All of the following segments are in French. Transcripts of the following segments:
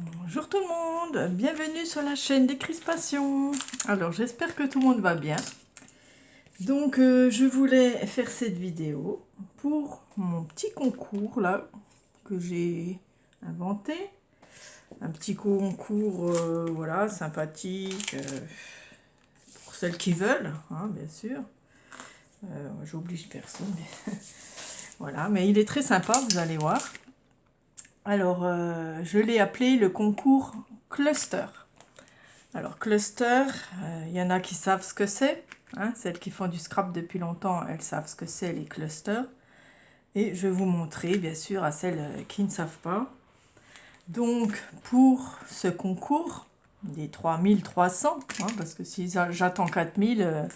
Bonjour tout le monde, bienvenue sur la chaîne des Crispations. Alors j'espère que tout le monde va bien. Donc je voulais faire cette vidéo pour mon petit concours là que j'ai inventé. Un petit concours voilà, sympathique pour celles qui veulent, hein, bien sûr. J'oblige personne. Mais voilà, mais il est très sympa, vous allez voir. Alors je l'ai appelé le concours Cluster. Alors, cluster, il y en a qui savent ce que c'est. Hein, celles qui font du scrap depuis longtemps, elles savent ce que c'est les clusters. Et je vais vous montrer, bien sûr, à celles qui ne savent pas. Donc, pour ce concours, des 3300, hein, parce que si j'attends 4000,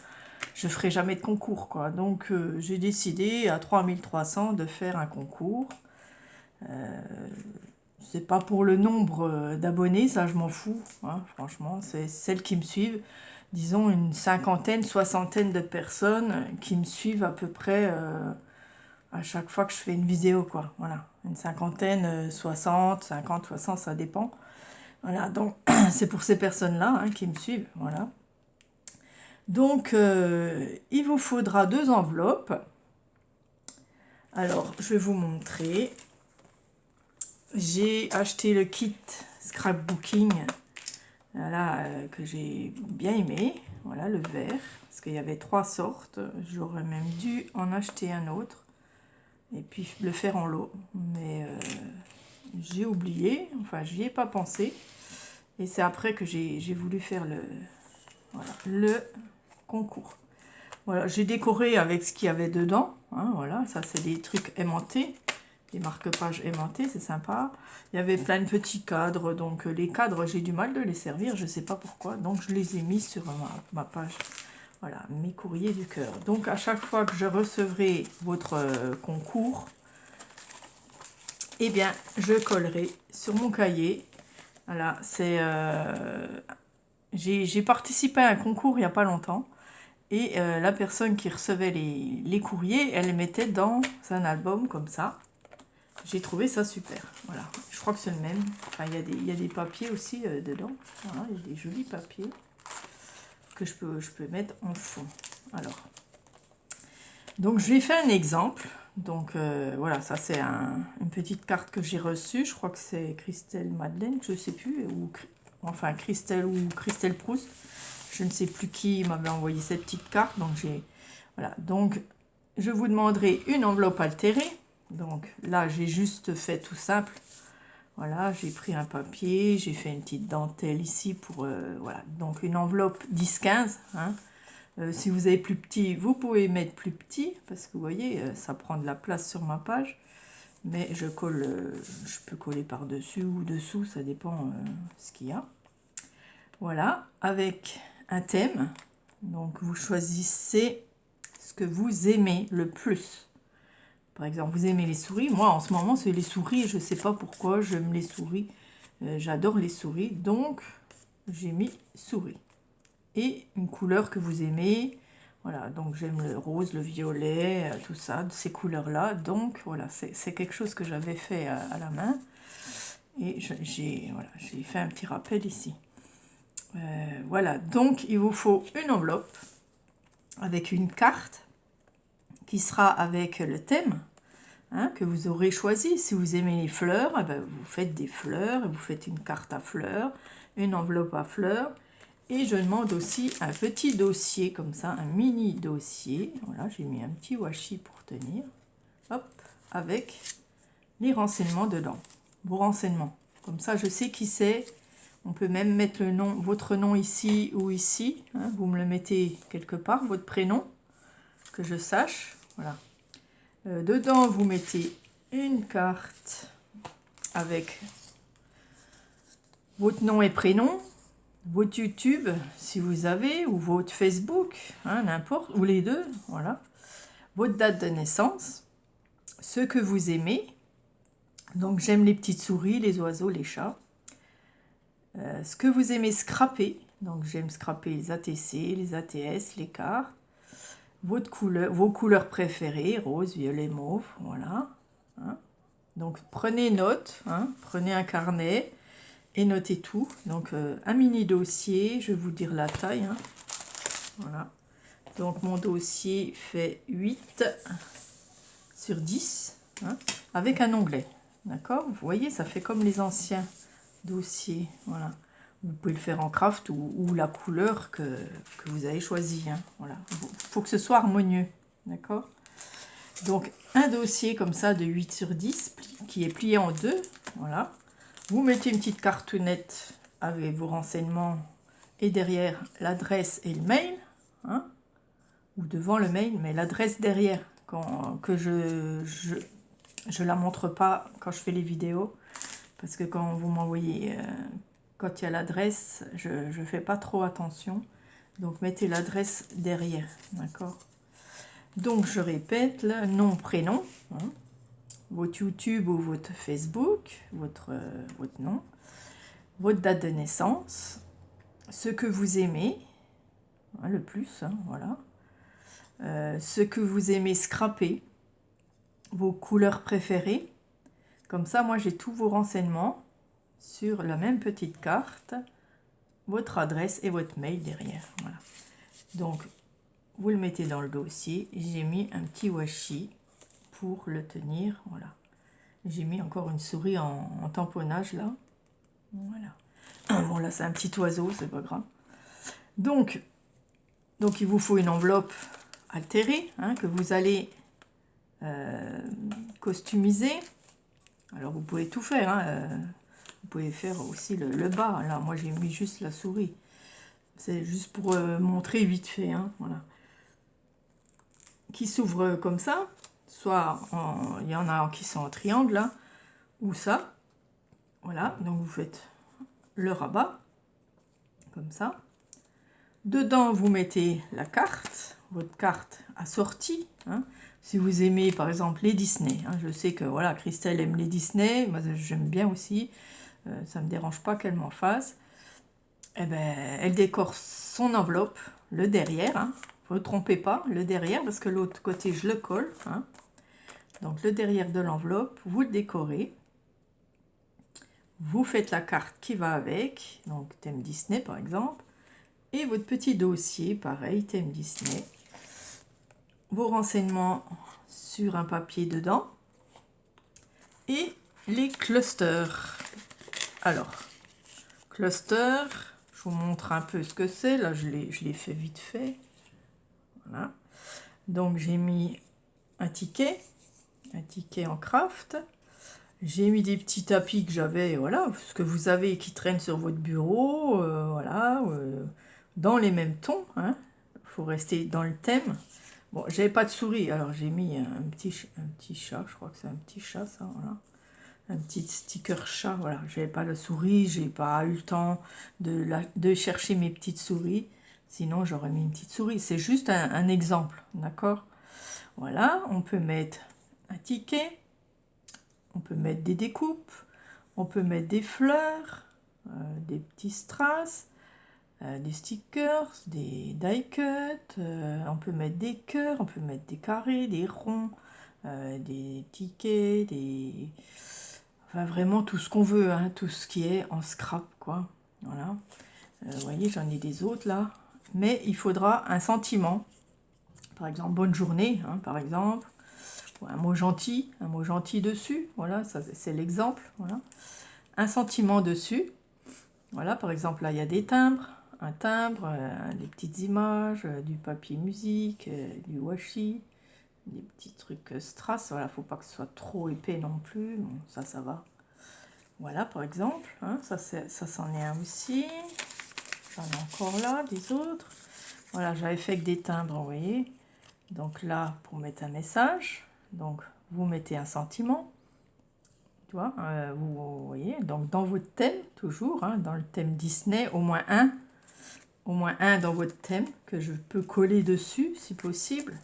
je ne ferai jamais de concours, quoi. Donc, j'ai décidé à 3300 de faire un concours. C'est pas pour le nombre d'abonnés, ça je m'en fous, hein, franchement, c'est celles qui me suivent, disons une cinquantaine, soixantaine de personnes qui me suivent à peu près à chaque fois que je fais une vidéo, quoi, voilà, une cinquantaine, 60, 50, 60, ça dépend, voilà, donc c'est pour ces personnes-là hein, qui me suivent, voilà. Donc il vous faudra 2 enveloppes, alors je vais vous montrer. J'ai acheté le kit scrapbooking voilà, que j'ai bien aimé. Voilà le vert, parce qu'il y avait 3 sortes. J'aurais même dû en acheter un autre et puis le faire en lot. Mais j'ai oublié, enfin j'y ai pas pensé. Et c'est après que j'ai voulu faire voilà, le concours. Voilà, j'ai décoré avec ce qu'il y avait dedans. Hein, voilà, ça c'est des trucs aimantés. Des marque-pages aimantés, c'est sympa. Il y avait plein de petits cadres, donc les cadres, j'ai du mal de les servir, je ne sais pas pourquoi. Donc je les ai mis sur ma page. Voilà, mes courriers du cœur. Donc à chaque fois que je recevrai votre concours, eh bien je collerai sur mon cahier. Voilà, c'est... j'ai participé à un concours il n'y a pas longtemps. Et la personne qui recevait les courriers, elle les mettait dans un album comme ça. J'ai trouvé ça super, voilà. Je crois que c'est le même. Enfin, il y a des papiers aussi dedans. Voilà, il y a des jolis papiers que je peux mettre en fond. Alors, donc je vais faire un exemple. Donc voilà, ça c'est une petite carte que j'ai reçue. Je crois que c'est Christelle Madeleine, je ne sais plus. Enfin, Christelle ou Christelle Proust. Je ne sais plus qui m'avait envoyé cette petite carte. Donc voilà. Donc je vous demanderai une enveloppe altérée. Donc là, j'ai juste fait tout simple. Voilà, j'ai pris un papier, j'ai fait une petite dentelle ici pour... voilà, donc une enveloppe 10-15. Hein. Si vous avez plus petit, vous pouvez mettre plus petit, parce que vous voyez, ça prend de la place sur ma page. Mais je peux coller par-dessus ou dessous, ça dépend ce qu'il y a. Voilà, avec un thème. Donc vous choisissez ce que vous aimez le plus. Par exemple, vous aimez les souris. Moi, en ce moment, c'est les souris. Je ne sais pas pourquoi, j'aime les souris. J'adore les souris. Donc, j'ai mis souris. Et une couleur que vous aimez. Voilà, donc j'aime le rose, le violet, tout ça, ces couleurs-là. Donc, voilà, c'est quelque chose que j'avais fait à la main. Et voilà, j'ai fait un petit rappel ici. Voilà, donc il vous faut une enveloppe avec une carte qui sera avec le thème. Hein, que vous aurez choisi. Si vous aimez les fleurs, eh ben, vous faites des fleurs, vous faites une carte à fleurs, une enveloppe à fleurs. Et je demande aussi un petit dossier, comme ça, un mini dossier. Voilà, j'ai mis un petit washi pour tenir. Hop, avec les renseignements dedans. Vos renseignements. Comme ça, je sais qui c'est. On peut même mettre le nom, votre nom ici ou ici. Hein, vous me le mettez quelque part, votre prénom, que je sache. Voilà. Dedans, vous mettez une carte avec votre nom et prénom, votre YouTube, si vous avez, ou votre Facebook, hein, n'importe, ou les deux, voilà. Votre date de naissance, ce que vous aimez. Donc, j'aime les petites souris, les oiseaux, les chats. Ce que vous aimez scraper. Donc, j'aime scraper les ATC, les ATS, les cartes. Vos couleurs préférées, rose, violet, mauve, voilà. Hein. Donc prenez note, hein, prenez un carnet et notez tout. Donc un mini dossier, je vais vous dire la taille, hein. Voilà. Donc mon dossier fait 8 sur 10, hein, avec un onglet. D'accord? Vous voyez, ça fait comme les anciens dossiers. Voilà. Vous pouvez le faire en craft ou la couleur que vous avez choisie, hein. Voilà. Il faut que ce soit harmonieux. D'accord? Donc un dossier comme ça de 8 sur 10 qui est plié en deux. Voilà. Vous mettez une petite cartonnette avec vos renseignements et derrière l'adresse et le mail, hein, ou devant le mail, mais l'adresse derrière, que je la montre pas quand je fais les vidéos, parce que quand vous m'envoyez, quand il y a l'adresse, je fais pas trop attention, donc mettez l'adresse derrière, d'accord? Donc je répète, là, nom, prénom, hein, votre YouTube ou votre Facebook, votre nom, votre date de naissance, ce que vous aimez, hein, le plus, hein, voilà. Ce que vous aimez scraper, vos couleurs préférées. Comme ça, moi, j'ai tous vos renseignements sur la même petite carte, votre adresse et votre mail derrière. Voilà. Donc, vous le mettez dans le dossier. J'ai mis un petit washi pour le tenir. Voilà. J'ai mis encore une souris en tamponnage là. Voilà. Bon, là, c'est un petit oiseau, c'est pas grave. Donc, il vous faut une enveloppe altérée, hein, que vous allez customiser. Alors vous pouvez tout faire, hein, vous pouvez faire aussi le bas. Là, moi j'ai mis juste la souris. C'est juste pour montrer vite fait, hein, voilà. Qui s'ouvre comme ça, soit il y en a qui sont en triangle là, ou ça. Voilà, donc vous faites le rabat comme ça. Dedans, vous mettez la carte, votre carte assortie, hein. Si vous aimez par exemple les Disney, hein, je sais que voilà, Christelle aime les Disney, moi j'aime bien aussi, ça ne me dérange pas qu'elle m'en fasse. Eh ben, elle décore son enveloppe, le derrière, hein. Vous ne trompez pas, le derrière, parce que l'autre côté je le colle, hein. Donc le derrière de l'enveloppe, vous le décorez. Vous faites la carte qui va avec, donc thème Disney par exemple. Et votre petit dossier, pareil, thème Disney. Vos renseignements sur un papier dedans. Et les clusters. Alors, cluster, je vous montre un peu ce que c'est. Là, je l'ai fait vite fait. Voilà. Donc, j'ai mis un ticket en craft. J'ai mis des petits tapis que j'avais, voilà, ce que vous avez qui traîne sur votre bureau, voilà, dans les mêmes tons, hein. Il faut rester dans le thème. Bon, j'avais pas de souris, alors j'ai mis un petit chat, je crois que c'est un petit chat, ça, voilà. Un petit sticker chat, voilà. J'avais pas la souris, j'ai pas eu le temps de chercher mes petites souris. Sinon, j'aurais mis une petite souris. C'est juste un exemple, d'accord? Voilà, on peut mettre un ticket. On peut mettre des découpes, on peut mettre des fleurs, des petits strass, des stickers, des die cuts, on peut mettre des cœurs, on peut mettre des carrés, des ronds, des tickets, enfin vraiment tout ce qu'on veut, hein, tout ce qui est en scrap, quoi. Voilà. Vous voyez, j'en ai des autres là, mais il faudra un sentiment. Par exemple, bonne journée, hein, par exemple. Un mot gentil dessus, voilà, ça c'est l'exemple, voilà. Un sentiment dessus, voilà, par exemple là il y a des timbres, un timbre, des petites images, du papier musique, du washi, des petits trucs strass, voilà, faut pas que ce soit trop épais non plus, bon, ça va. Voilà, par exemple, hein, ça c'en est un aussi, j'en ai encore là, des autres, voilà, j'avais fait que des timbres, vous voyez, donc là, pour mettre un message, donc vous mettez un sentiment, tu vois, vous voyez, donc dans votre thème, toujours, hein, dans le thème Disney, au moins un dans votre thème, que je peux coller dessus, si possible,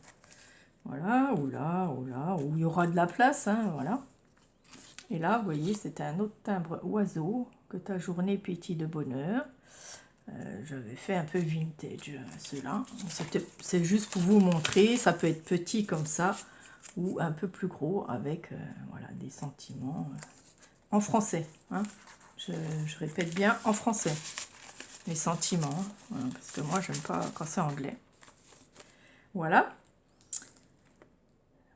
voilà, ou là, où il y aura de la place, hein, voilà. Et là, vous voyez, c'était un autre timbre oiseau, que ta journée pétille de bonheur. J'avais fait un peu vintage, ceux-là. C'est juste pour vous montrer, ça peut être petit comme ça, ou un peu plus gros, avec voilà, des sentiments en français, hein. Je répète bien en français les sentiments, hein, voilà, parce que moi, j'aime pas quand c'est anglais. Voilà.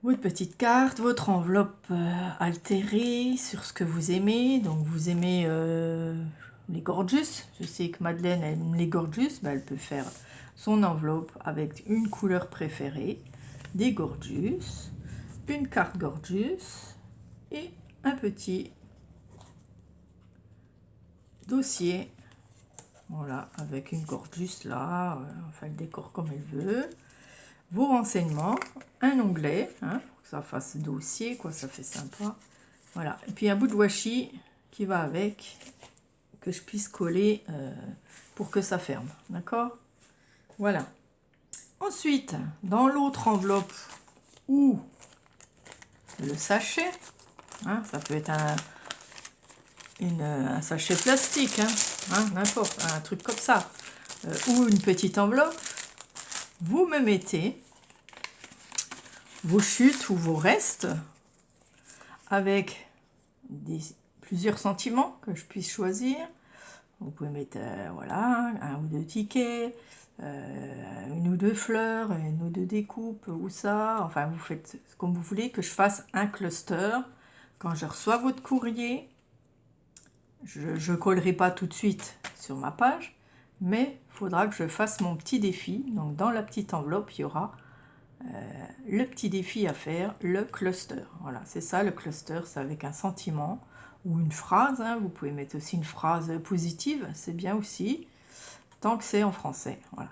Votre petite carte, votre enveloppe altérée sur ce que vous aimez. Donc, vous aimez les Gorgeous. Je sais que Madeleine aime les Gorgeous. Ben, elle peut faire son enveloppe avec une couleur préférée, des Gorgeous, une carte Gorgeous et un petit dossier. Voilà, avec une Gorgeous là, enfin le décor comme elle veut. Vos renseignements, un onglet, hein, pour que ça fasse dossier, quoi, ça fait sympa. Voilà, et puis un bout de washi qui va avec, que je puisse coller pour que ça ferme, d'accord? Voilà. Ensuite, dans l'autre enveloppe ou le sachet, hein, ça peut être un sachet plastique, hein, n'importe, un truc comme ça, ou une petite enveloppe, vous me mettez vos chutes ou vos restes avec plusieurs sentiments que je puisse choisir. Vous pouvez mettre voilà, un ou deux tickets, une ou deux fleurs, une ou deux découpes ou ça. Enfin, vous faites comme vous voulez, que je fasse un cluster. Quand je reçois votre courrier, je ne collerai pas tout de suite sur ma page, mais il faudra que je fasse mon petit défi. Donc dans la petite enveloppe, il y aura le petit défi à faire, le cluster. Voilà, c'est ça le cluster, c'est avec un sentiment ou une phrase. Hein. Vous pouvez mettre aussi une phrase positive, c'est bien aussi, tant que c'est en français. Voilà.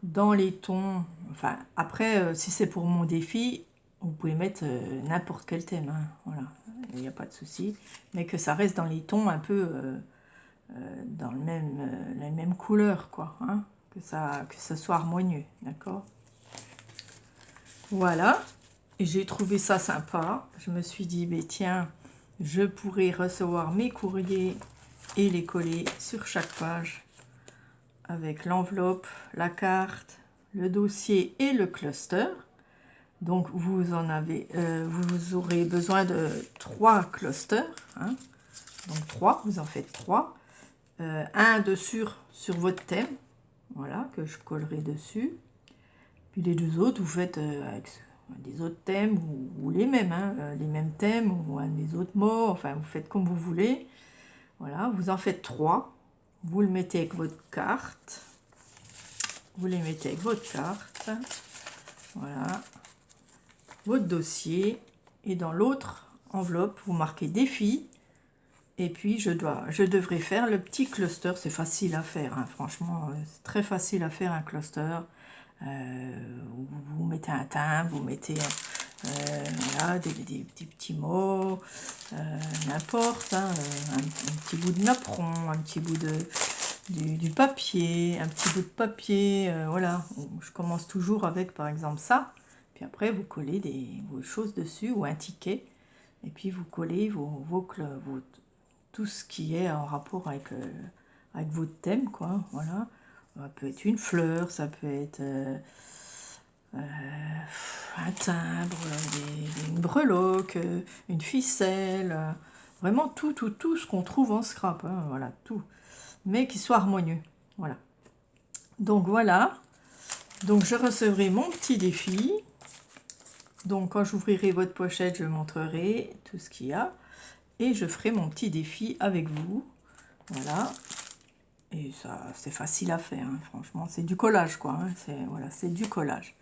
Dans les tons, enfin, après, si c'est pour mon défi, vous pouvez mettre n'importe quel thème. Hein. Voilà, il n'y a pas de souci, mais que ça reste dans les tons un peu dans la même couleur, quoi. Hein. Que ça soit harmonieux, d'accord? Voilà, j'ai trouvé ça sympa. Je me suis dit, mais tiens, je pourrais recevoir mes courriers et les coller sur chaque page avec l'enveloppe, la carte, le dossier et le cluster. Donc vous aurez besoin de 3 clusters. Hein. Donc 3, vous en faites 3. Un dessus sur votre thème, voilà, que je collerai dessus. Puis les deux autres, vous faites avec des autres thèmes ou les mêmes, hein, les mêmes thèmes ou un des autres mots, enfin vous faites comme vous voulez. Voilà, vous en faites 3. Vous le mettez avec votre carte. Vous les mettez avec votre carte. Voilà. Votre dossier. Et dans l'autre enveloppe, vous marquez défi. Et puis je devrais faire le petit cluster. C'est facile à faire, hein, franchement, c'est très facile à faire un cluster. Vous mettez un timbre, vous mettez voilà, des petits mots, n'importe, hein, un petit bout de napperon, un petit bout du papier, un petit bout de papier, voilà. Je commence toujours avec par exemple ça, puis après vous collez vos choses dessus ou un ticket, et puis vous collez tout ce qui est en rapport avec votre thème, quoi, voilà. Ça peut être une fleur, ça peut être un timbre, une breloque, une ficelle, vraiment tout ce qu'on trouve en scrap, hein, voilà, tout, mais qui soit harmonieux, voilà. Donc voilà, donc je recevrai mon petit défi, donc quand j'ouvrirai votre pochette, je montrerai tout ce qu'il y a, et je ferai mon petit défi avec vous, voilà. Et ça, c'est facile à faire, hein, franchement, c'est du collage, quoi, hein, c'est du collage.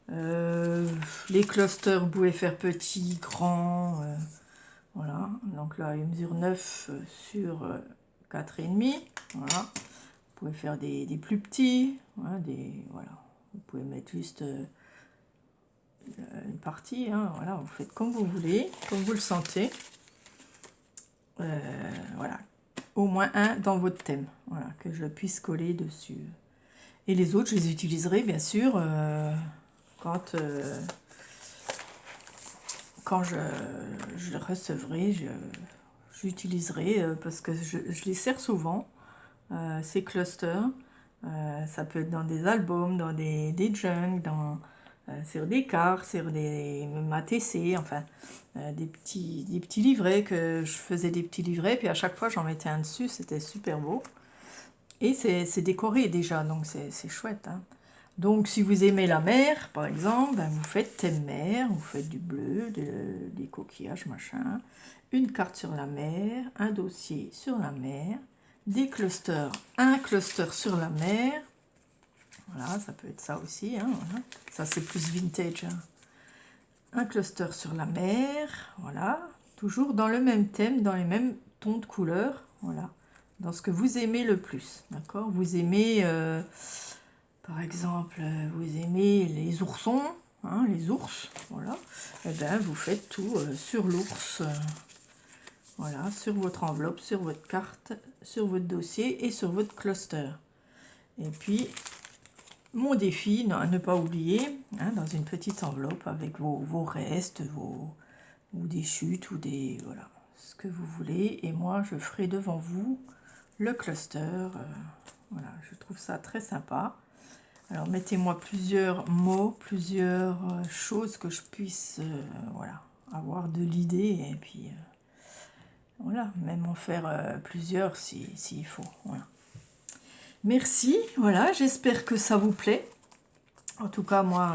Les clusters, vous pouvez faire petit, grand, voilà. Donc là, il mesure 9 sur 4,5, voilà. Vous pouvez faire des plus petits, voilà, voilà. Vous pouvez mettre juste une partie, hein, voilà, vous faites comme vous voulez, comme vous le sentez. Voilà. Au moins un dans votre thème, voilà, que je puisse coller dessus. Et les autres, je les utiliserai bien sûr quand je le recevrai, j'utiliserai parce que je les sers souvent, ces clusters. Ça peut être dans des albums, dans des junks, sur des cartes, sur des même ATC, enfin des petits livrets que je faisais des petits livrets, puis à chaque fois j'en mettais un dessus, c'était super beau. Et c'est décoré déjà, donc c'est chouette. Hein. Donc si vous aimez la mer, par exemple, ben, vous faites thème mer, vous faites du bleu, des coquillages, machin, une carte sur la mer, un dossier sur la mer, des clusters, un cluster sur la mer. Voilà, ça peut être ça aussi. Hein, voilà. Ça c'est plus vintage. Hein. Un cluster sur la mer, voilà. Toujours dans le même thème, dans les mêmes tons de couleurs, voilà. Dans ce que vous aimez le plus, d'accord. Vous aimez, par exemple, vous aimez les oursons, hein, les ours, voilà. Et bien, vous faites tout sur l'ours, voilà, sur votre enveloppe, sur votre carte, sur votre dossier et sur votre cluster. Et puis, mon défi, à ne pas oublier, hein, dans une petite enveloppe avec vos restes, ou des chutes, ou des... Voilà, ce que vous voulez. Et moi, je ferai devant vous le cluster. Voilà, je trouve ça très sympa. Alors, mettez-moi plusieurs mots, plusieurs choses que je puisse voilà, avoir de l'idée. Et puis, voilà, même en faire plusieurs s'il faut. Voilà. Merci, voilà, j'espère que ça vous plaît. En tout cas, moi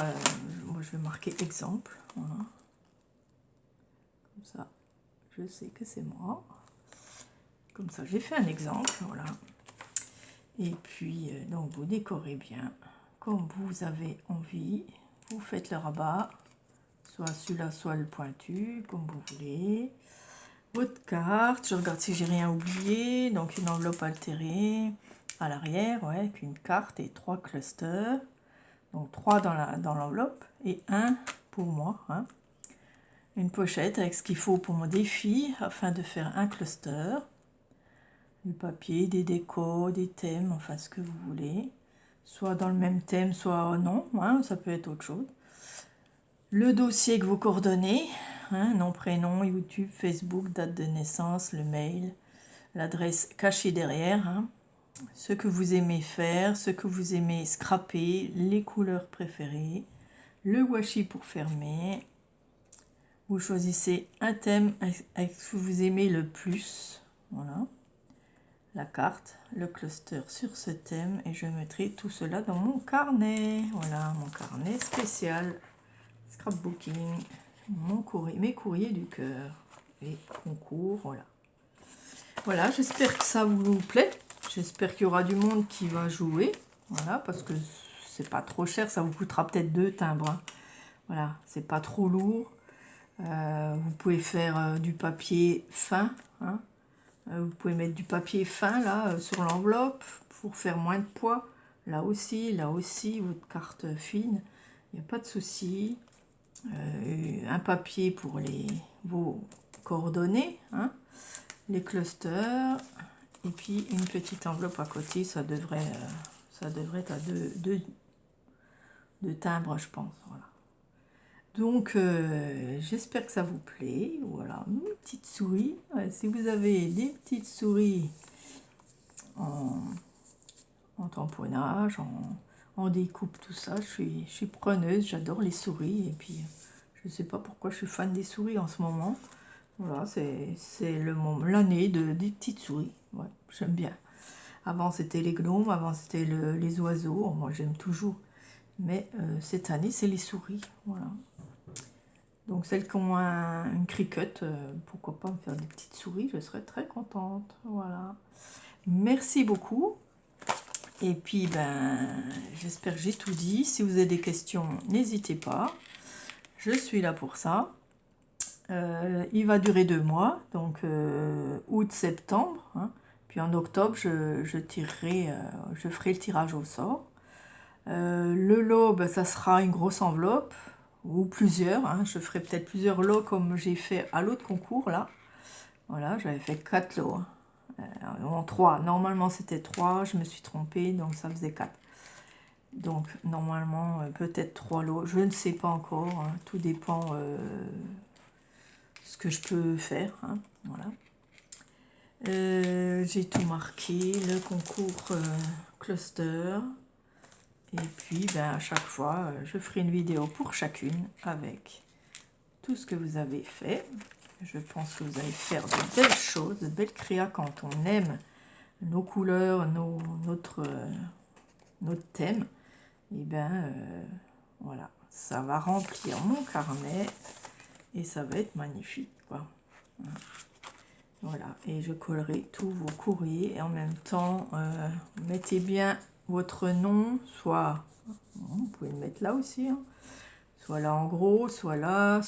je vais marquer exemple. Voilà. Comme ça, je sais que c'est moi. Comme ça, j'ai fait un exemple, voilà. Et puis, donc, vous décorez bien, comme vous avez envie. Vous faites le rabat, soit celui-là, soit le pointu, comme vous voulez. Votre carte, je regarde si j'ai rien oublié. Donc, une enveloppe altérée à l'arrière, ouais, avec une carte et 3 clusters. Donc, 3 dans l'enveloppe et 1 pour moi, hein. Une pochette avec ce qu'il faut pour mon défi afin de faire un cluster. Du papier, des décos, des thèmes, enfin ce que vous voulez. Soit dans le même thème, soit non, hein, ça peut être autre chose. Le dossier avec vos coordonnées, hein, nom, prénom, YouTube, Facebook, date de naissance, le mail, l'adresse cachée derrière. Hein, ce que vous aimez faire, ce que vous aimez scraper, les couleurs préférées, le washi pour fermer. Vous choisissez un thème avec ce que vous aimez le plus. Voilà. La carte, le cluster sur ce thème. Et je mettrai tout cela dans mon carnet. Voilà, mon carnet spécial. Scrapbooking. Mes courriers du cœur. Et concours, voilà. Voilà, j'espère que ça vous plaît. J'espère qu'il y aura du monde qui va jouer. Voilà, parce que c'est pas trop cher. Ça vous coûtera peut-être 2 timbres. Hein. Voilà, c'est pas trop lourd. Vous pouvez faire du papier fin. Hein. Vous pouvez mettre du papier fin là sur l'enveloppe pour faire moins de poids. Là aussi, votre carte fine. Il n'y a pas de souci. Un papier pour vos coordonnées. Hein. Les clusters. Et puis une petite enveloppe à côté. Ça devrait être à deux timbres, je pense. Voilà. Donc, j'espère que ça vous plaît. Voilà, une petite souris. Ouais, si vous avez des petites souris en tamponnage, en découpe, tout ça, je suis preneuse. J'adore les souris. Et puis, je ne sais pas pourquoi je suis fan des souris en ce moment. Voilà, c'est l'année des petites souris. Ouais, j'aime bien. Avant, c'était les gnomes. Avant, c'était les oiseaux. Moi, j'aime toujours. Mais cette année, c'est les souris. Voilà. Donc celles qui ont une cricut, pourquoi pas me faire des petites souris, je serais très contente. Voilà. Merci beaucoup. Et puis j'espère que j'ai tout dit. Si vous avez des questions, n'hésitez pas. Je suis là pour ça. Il va durer 2 mois, donc août-septembre. Hein. Puis en octobre, je ferai le tirage au sort. Le lot, ça sera une grosse enveloppe. Ou plusieurs, hein. Je ferai peut-être plusieurs lots comme j'ai fait à l'autre concours là. Voilà, j'avais fait 4 lots. En 3, normalement c'était 3, je me suis trompée, donc ça faisait 4. Donc normalement peut-être 3 lots, je ne sais pas encore, hein. Tout dépend ce que je peux faire. Hein. Voilà. J'ai tout marqué, le concours cluster. Et puis, ben, à chaque fois, je ferai une vidéo pour chacune avec tout ce que vous avez fait. Je pense que vous allez faire de belles choses, de belles créas quand on aime nos couleurs, notre thème. Et ben, voilà, ça va remplir mon carnet et ça va être magnifique, quoi. Voilà, et je collerai tous vos courriers et en même temps, mettez bien votre nom, soit, vous pouvez le mettre là aussi, hein, soit là en gros, soit là,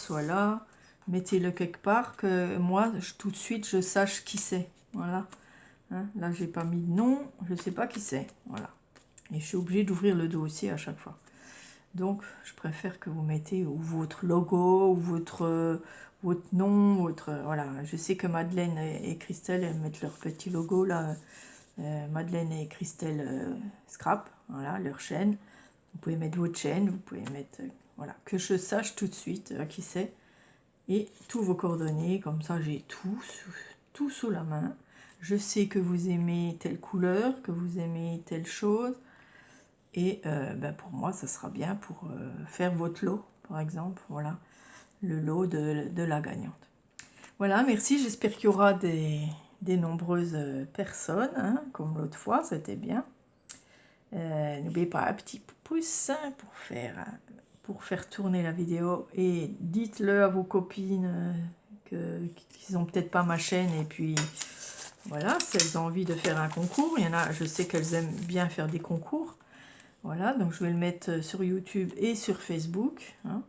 mettez-le quelque part que moi, tout de suite, je sache qui c'est, voilà. Hein, là, j'ai pas mis de nom, je sais pas qui c'est, voilà. Et je suis obligée d'ouvrir le dossier à chaque fois. Donc, je préfère que vous mettez ou votre logo, ou votre nom, voilà. Je sais que Madeleine et Christelle, elles mettent leur petit logo, là. Madeleine et Christelle Scrap, voilà, leur chaîne. Vous pouvez mettre votre chaîne, vous pouvez mettre... voilà, que je sache tout de suite qui c'est. Et tous vos coordonnées, comme ça, j'ai tout sous la main. Je sais que vous aimez telle couleur, que vous aimez telle chose. Et ben pour moi, ça sera bien pour faire votre lot, par exemple. Voilà, le lot de la gagnante. Voilà, merci. J'espère qu'il y aura des nombreuses personnes, hein, comme l'autre fois, c'était bien. N'oubliez pas un petit pouce pour faire tourner la vidéo. Et dites-le à vos copines qu'ils n'ont peut-être pas ma chaîne. Et puis, voilà, si elles ont envie de faire un concours. Il y en a, je sais qu'elles aiment bien faire des concours. Voilà, donc je vais le mettre sur YouTube et sur Facebook. Hein.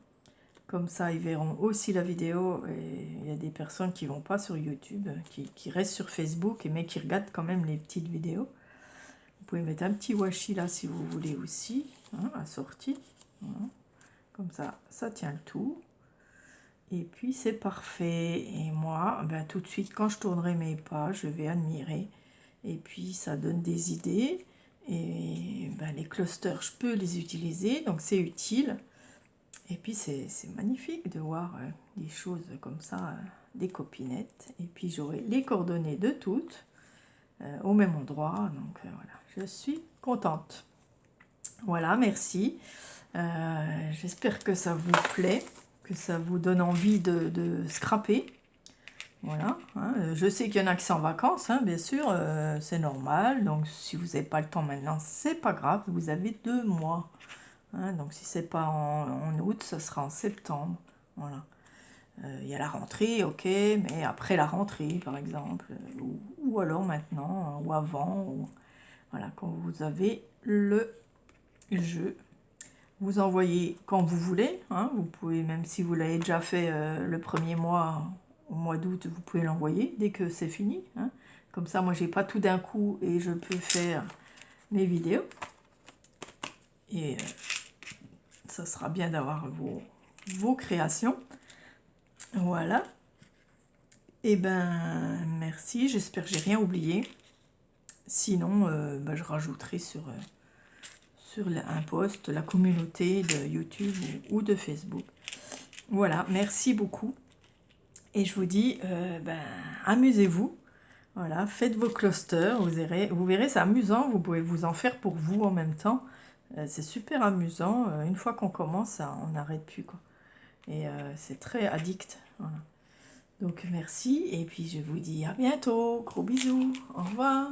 Comme ça, ils verront aussi la vidéo. Et il y a des personnes qui ne vont pas sur YouTube, qui restent sur Facebook, mais qui regardent quand même les petites vidéos. Vous pouvez mettre un petit washi là si vous voulez aussi, hein, assorti. Voilà. Comme ça tient le tout. Et puis c'est parfait. Et moi, ben, tout de suite, quand je tournerai mes pages, je vais admirer. Et puis ça donne des idées. Et ben, les clusters, je peux les utiliser, donc c'est utile. Et puis c'est magnifique de voir des choses comme ça, des copinettes. Et puis j'aurai les coordonnées de toutes au même endroit. Donc voilà, je suis contente. Voilà, merci. J'espère que ça vous plaît, que ça vous donne envie de scraper. Voilà, hein. Je sais qu'il y en a qui sont en vacances, hein, bien sûr, c'est normal. Donc si vous n'avez pas le temps maintenant, c'est pas grave, vous avez 2 mois. Hein, donc si c'est pas en août, ça sera en septembre. Voilà. Il y a la rentrée, ok, mais après la rentrée, par exemple, ou alors maintenant, ou avant, voilà, quand vous avez le jeu. Vous envoyez quand vous voulez, hein, vous pouvez, même si vous l'avez déjà fait le premier mois, au mois d'août, vous pouvez l'envoyer dès que c'est fini. Hein. Comme ça, moi, j'ai pas tout d'un coup et je peux faire mes vidéos. Et ça sera bien d'avoir vos créations. Voilà. Et ben, merci. J'espère que j'ai rien oublié. Sinon, ben, je rajouterai sur un post, la communauté de YouTube ou de Facebook. Voilà, merci beaucoup. Et je vous dis, ben, amusez-vous. Voilà, faites vos clusters, vous verrez, c'est amusant. Vous pouvez vous en faire pour vous en même temps. C'est super amusant. Une fois qu'on commence, on n'arrête plus, quoi. Et c'est très addict. Voilà. Donc merci. Et puis je vous dis à bientôt. Gros bisous. Au revoir.